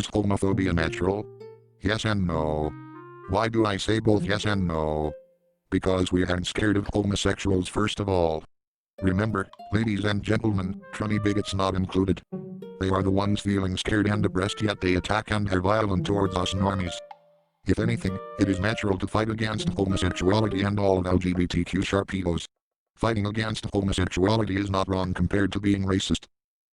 Is homophobia natural? Yes and no. Why do I say both yes and no? Because we aren't scared of homosexuals first of all. Remember, ladies and gentlemen, tranny bigots not included. They are the ones feeling scared and depressed, yet they attack and are violent towards us normies. If anything, it is natural to fight against homosexuality and all of LGBTQ sharpeos. Fighting against homosexuality is not wrong compared to being racist.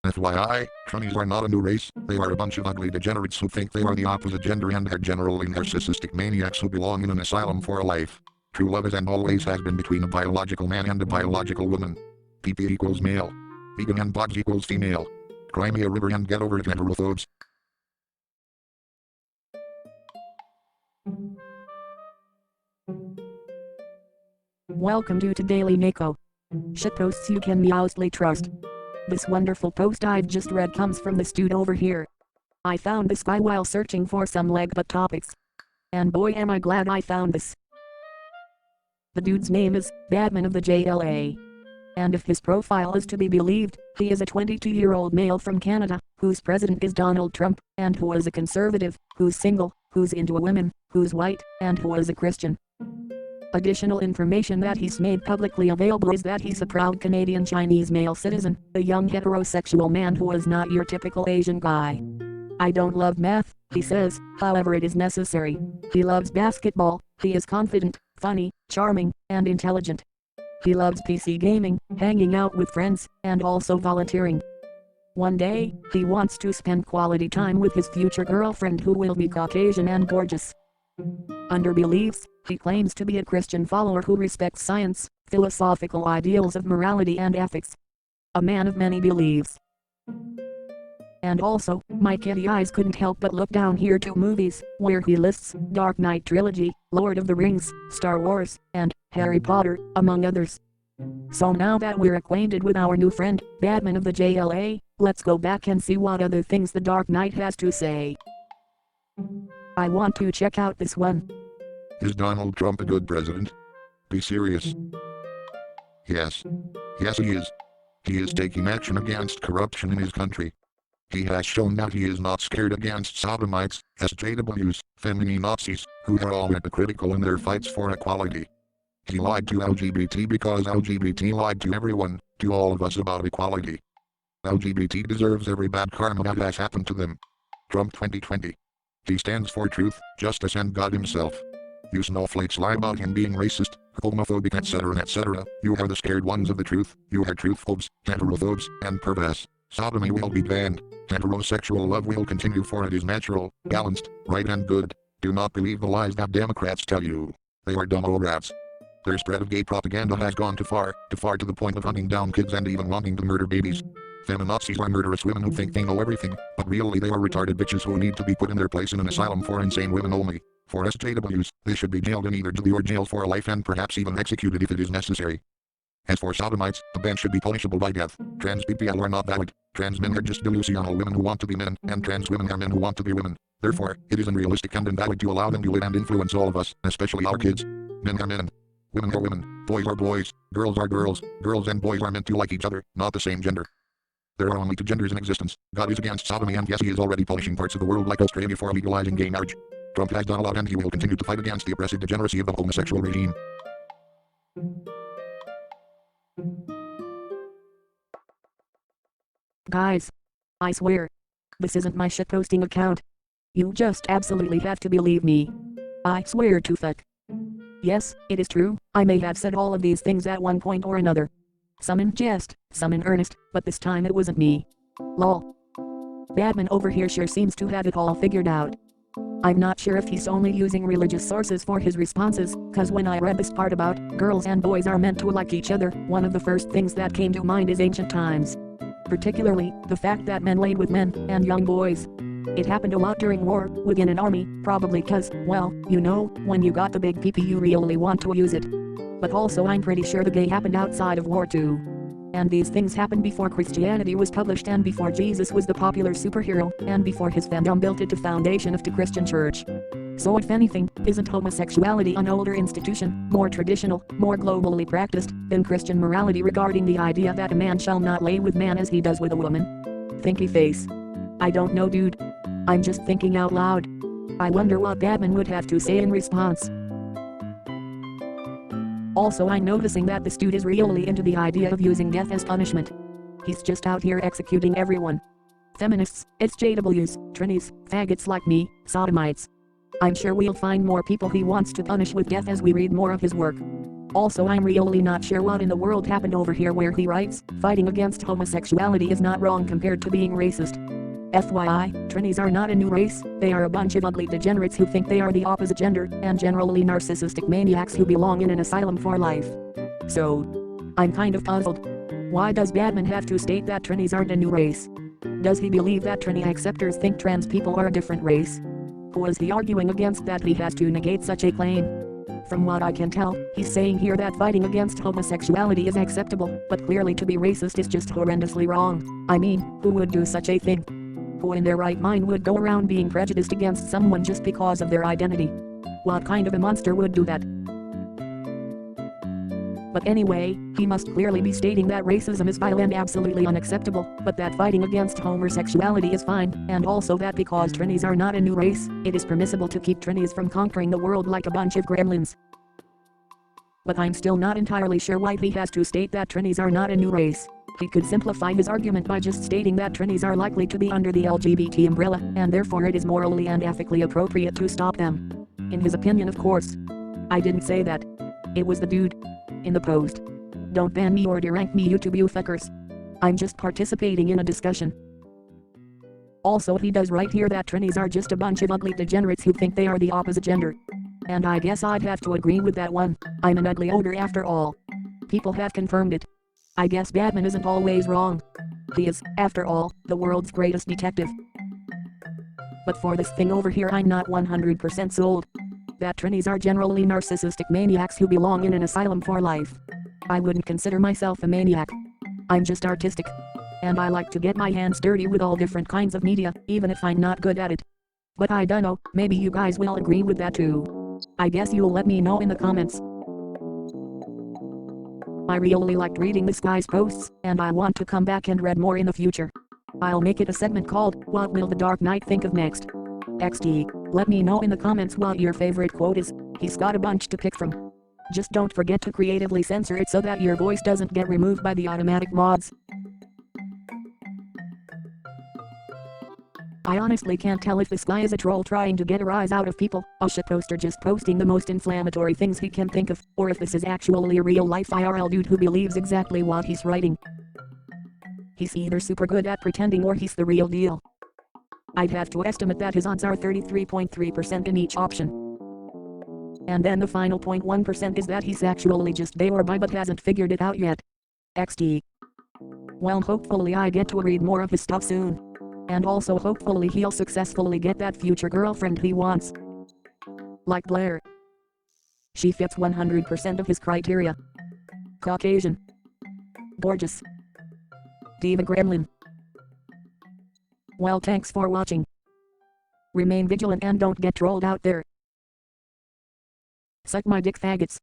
FYI, trannies are not a new race, they are a bunch of ugly degenerates who think they are the opposite gender and are generally narcissistic maniacs who belong in an asylum for a life. True love is and always has been between a biological man and a biological woman. PP equals male. Vegan and bogs equals female. Cry me a river and get over it, heterophobes. Welcome to Daily Neko. Shitposts you can mostly trust. This wonderful post I've just read comes from this dude over here. I found this guy while searching for some leg butt topics. And boy am I glad I found this. The dude's name is Batman of the JLA. And if his profile is to be believed, he is a 22-year-old male from Canada, whose president is Donald Trump, and who is a conservative, who's single, who's into women, who's white, and who is a Christian. Additional information that he's made publicly available is that he's a proud Canadian Chinese male citizen, a young heterosexual man who is not your typical Asian guy. I don't love math, he says, however it is necessary. He loves basketball, he is confident, funny, charming, and intelligent. He loves PC gaming, hanging out with friends, and also volunteering. One day, he wants to spend quality time with his future girlfriend who will be Caucasian and gorgeous. Under beliefs, he claims to be a Christian follower who respects science, philosophical ideals of morality and ethics. A man of many beliefs. And also, my kitty eyes couldn't help but look down here to movies, where he lists Dark Knight Trilogy, Lord of the Rings, Star Wars, and Harry Potter, among others. So now that we're acquainted with our new friend, Batman of the JLA, let's go back and see what other things the Dark Knight has to say. I want to check out this one. Is Donald Trump a good president? Be serious. Yes. Yes he is. He is taking action against corruption in his country. He has shown that he is not scared against sodomites, SJWs, feminine Nazis, who are all hypocritical in their fights for equality. He lied to LGBT because LGBT lied to everyone, to all of us about equality. LGBT deserves every bad karma that has happened to them. Trump 2020. He stands for truth, justice and God himself. You snowflakes lie about him being racist, homophobic etc. You are the scared ones of the truth, you are truthphobes, heterophobes, and perverse. Sodomy will be banned. Heterosexual love will continue for it is natural, balanced, right and good. Do not believe the lies that Democrats tell you. They are dumb old rats. Their spread of gay propaganda has gone too far to the point of hunting down kids and even wanting to murder babies. Feminazis are murderous women who think they know everything, but really they are retarded bitches who need to be put in their place in an asylum for insane women only. For SJWs, they should be jailed in either jail or jail for life and perhaps even executed if it is necessary. As for sodomites, a ban should be punishable by death. Trans people are not valid. Trans men are just delusional women who want to be men, and trans women are men who want to be women. Therefore, it is unrealistic and invalid to allow them to live and influence all of us, especially our kids. Men are men. Women are women. Boys are boys. Girls are girls. Girls and boys are meant to like each other, not the same gender. There are only two genders in existence. God is against sodomy and yes he is already punishing parts of the world like Australia for legalizing gay marriage. Trump has done a lot and he will continue to fight against the oppressive degeneracy of the homosexual regime. Guys. I swear. This isn't my shitposting account. You just absolutely have to believe me. I swear to fuck. Yes, it is true, I may have said all of these things at one point or another. Some in jest, some in earnest, but this time it wasn't me. Lol. Batman over here sure seems to have it all figured out. I'm not sure if he's only using religious sources for his responses, cause when I read this part about girls and boys are meant to like each other, one of the first things that came to mind is ancient times. Particularly, the fact that men laid with men and young boys. It happened a lot during war, within an army, probably cause, well, you know, when you got the big PP you really want to use it. But also I'm pretty sure the gay happened outside of war too. And these things happened before Christianity was published and before Jesus was the popular superhero, and before his fandom built it the foundation of the Christian church. So if anything, isn't homosexuality an older institution, more traditional, more globally practiced, than Christian morality regarding the idea that a man shall not lay with man as he does with a woman? Thinky face. I don't know dude. I'm just thinking out loud. I wonder what Batman would have to say in response. Also, I'm noticing that this dude is really into the idea of using death as punishment. He's just out here executing everyone. Feminists, SJWs, trannies, faggots like me, sodomites. I'm sure we'll find more people he wants to punish with death as we read more of his work. Also, I'm really not sure what in the world happened over here where he writes, fighting against homosexuality is not wrong compared to being racist. FYI, trannies are not a new race, they are a bunch of ugly degenerates who think they are the opposite gender, and generally narcissistic maniacs who belong in an asylum for life. So, I'm kind of puzzled. Why does Batman have to state that trannies aren't a new race? Does he believe that tranny acceptors think trans people are a different race? Who is he arguing against that he has to negate such a claim? From what I can tell, he's saying here that fighting against homosexuality is acceptable, but clearly to be racist is just horrendously wrong. I mean, who would do such a thing? Who in their right mind would go around being prejudiced against someone just because of their identity? What kind of a monster would do that? But anyway, he must clearly be stating that racism is vile and absolutely unacceptable, but that fighting against homosexuality is fine, and also that because trannies are not a new race, it is permissible to keep trannies from conquering the world like a bunch of gremlins. But I'm still not entirely sure why he has to state that trannies are not a new race. He could simplify his argument by just stating that trannies are likely to be under the LGBT umbrella, and therefore it is morally and ethically appropriate to stop them. In his opinion, of course. I didn't say that. It was the dude in the post. Don't ban me or derank me, YouTube you fuckers. I'm just participating in a discussion. Also, he does write here that trannies are just a bunch of ugly degenerates who think they are the opposite gender. And I guess I'd have to agree with that one. I'm an ugly ogre after all. People have confirmed it. I guess Batman isn't always wrong. He is, after all, the world's greatest detective. But for this thing over here, I'm not 100% sold. That trannies are generally narcissistic maniacs who belong in an asylum for life. I wouldn't consider myself a maniac. I'm just artistic. And I like to get my hands dirty with all different kinds of media, even if I'm not good at it. But I dunno, maybe you guys will agree with that too. I guess you'll let me know in the comments. I really liked reading this guy's posts, and I want to come back and read more in the future. I'll make it a segment called, What Will the Dark Knight Think of Next? XD. Let me know in the comments what your favorite quote is. He's got a bunch to pick from. Just don't forget to creatively censor it so that your voice doesn't get removed by the automatic mods. I honestly can't tell if this guy is a troll trying to get a rise out of people, a shitposter just posting the most inflammatory things he can think of, or if this is actually a real life IRL dude who believes exactly what he's writing. He's either super good at pretending or he's the real deal. I'd have to estimate that his odds are 33.3% in each option. And then the final 0.1% is that he's actually just gay or bi but hasn't figured it out yet. XD. Well, hopefully I get to read more of his stuff soon. And also hopefully he'll successfully get that future girlfriend he wants. Like Blair. She fits 100% of his criteria. Caucasian. Gorgeous. Diva gremlin. Well, thanks for watching. Remain vigilant and don't get trolled out there. Suck my dick, faggots.